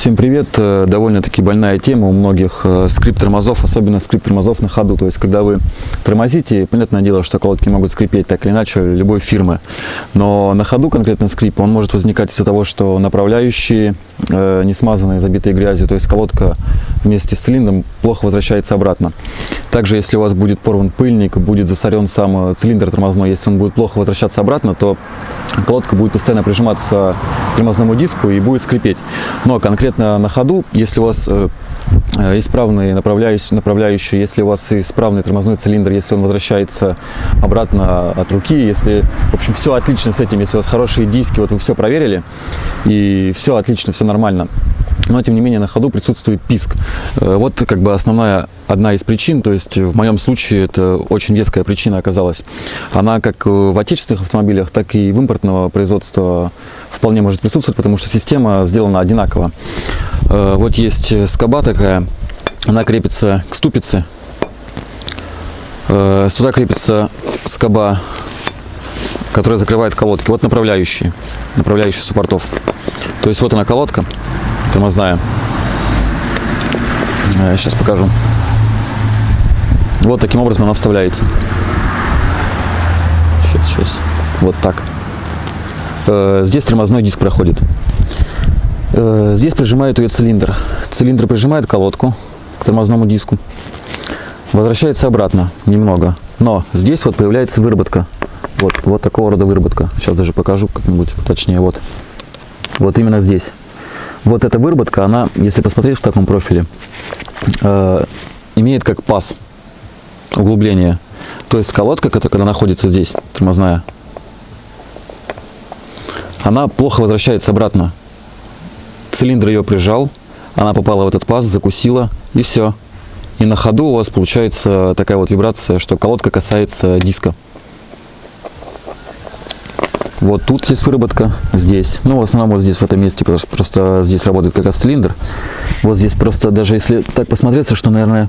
Всем привет! Довольно-таки больная тема у многих скрип тормозов, особенно скрип тормозов на ходу. То есть, когда вы тормозите, понятное дело, что колодки могут скрипеть так или иначе любой фирмы. Но на ходу конкретно скрип, он может возникать из-за того, что направляющие не смазанные, забитые грязью. То есть, колодка вместе с цилиндром плохо возвращается обратно. Также, если у вас будет порван пыльник, будет засорен сам цилиндр тормозной, если он будет плохо возвращаться обратно, то колодка будет постоянно прижиматься к тормозному диску и будет скрипеть. Но конкретно на ходу, если у вас исправные направляющие, если у вас исправный тормозной цилиндр, если он возвращается обратно от руки, если, в общем, все отлично с этим, если у вас хорошие диски, вот вы все проверили, и все отлично, все нормально, но тем не менее на ходу присутствует писк. Вот как бы основная одна из причин, то есть в моем случае это очень веская причина оказалась. Она как в отечественных автомобилях, так и в импортного производства вполне может присутствовать, потому что система сделана одинаково. Вот есть скоба такая, она крепится к ступице. Сюда крепится скоба, которая закрывает колодки. Вот направляющие суппортов. То есть вот она колодка тормозная. Сейчас покажу. Вот таким образом она вставляется. Сейчас. Вот так. Здесь тормозной диск проходит. Здесь прижимает ее цилиндр. Цилиндр прижимает колодку к тормозному диску. Возвращается обратно немного. Но здесь вот появляется выработка. Вот такого рода выработка. Сейчас даже покажу как-нибудь точнее. Вот именно здесь. Вот эта выработка, она, если посмотреть в таком профиле, имеет как паз углубление. То есть колодка, когда находится здесь, тормозная, она плохо возвращается обратно. Цилиндр ее прижал, она попала в этот паз, закусила, и все. И на ходу у вас получается такая вот вибрация, что колодка касается диска. Вот тут есть выработка, здесь. Ну, в основном вот здесь, в этом месте, просто здесь работает как раз цилиндр. Вот здесь просто, даже если так посмотреться, что, наверное,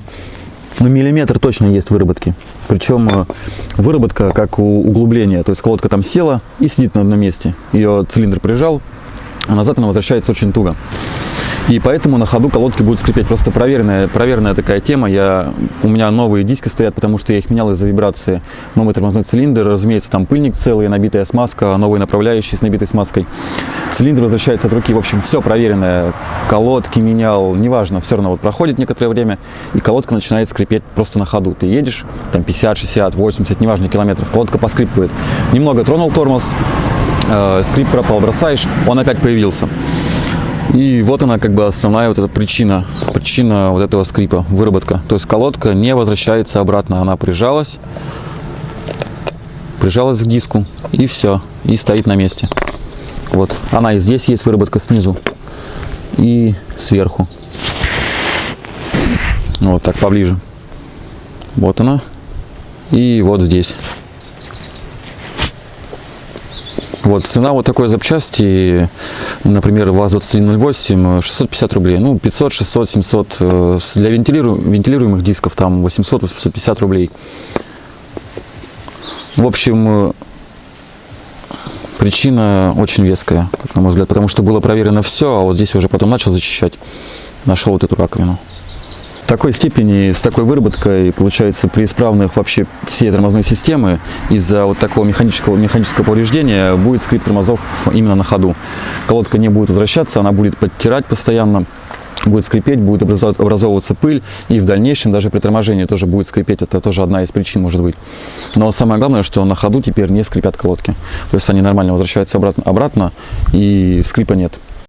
миллиметр точно есть выработки. Причем выработка как у углубления. То есть колодка там села и сидит на одном месте. Ее цилиндр прижал, а назад она возвращается очень туго. И поэтому на ходу колодки будут скрипеть. Просто проверенная такая тема. У меня новые диски стоят, потому что я их менял из-за вибрации. Новый тормозной цилиндр, разумеется, там пыльник целый, набитая смазка, новые направляющие с набитой смазкой. Цилиндр возвращается от руки. В общем, все проверенное. Колодки менял, неважно, все равно вот проходит некоторое время, и колодка начинает скрипеть просто на ходу. Ты едешь, там 50, 60, 80, неважно, километров, колодка поскрипывает. Немного тронул тормоз, скрип пропал, бросаешь, он опять появился. И вот она как бы основная вот эта причина вот этого скрипа, выработка. То есть колодка не возвращается обратно, она прижалась к диску, и все, и стоит на месте. Вот, она и здесь есть выработка снизу и сверху. Вот так поближе. Вот она, и вот здесь. Вот цена вот такой запчасти, например, ВАЗ-2108, 650 рублей, ну 500, 600, 700, для вентилируемых дисков там 800-850 рублей. В общем, причина очень веская, как на мой взгляд, потому что было проверено все, а вот здесь уже потом начал зачищать, нашел вот эту раковину. В такой степени, с такой выработкой, получается, при исправных вообще всей тормозной системы, из-за вот такого механического повреждения будет скрип тормозов именно на ходу. Колодка не будет возвращаться, она будет подтирать постоянно, будет скрипеть, будет образовываться пыль, и в дальнейшем даже при торможении тоже будет скрипеть. Это тоже одна из причин может быть. Но самое главное, что на ходу теперь не скрипят колодки. То есть они нормально возвращаются обратно и скрипа нет.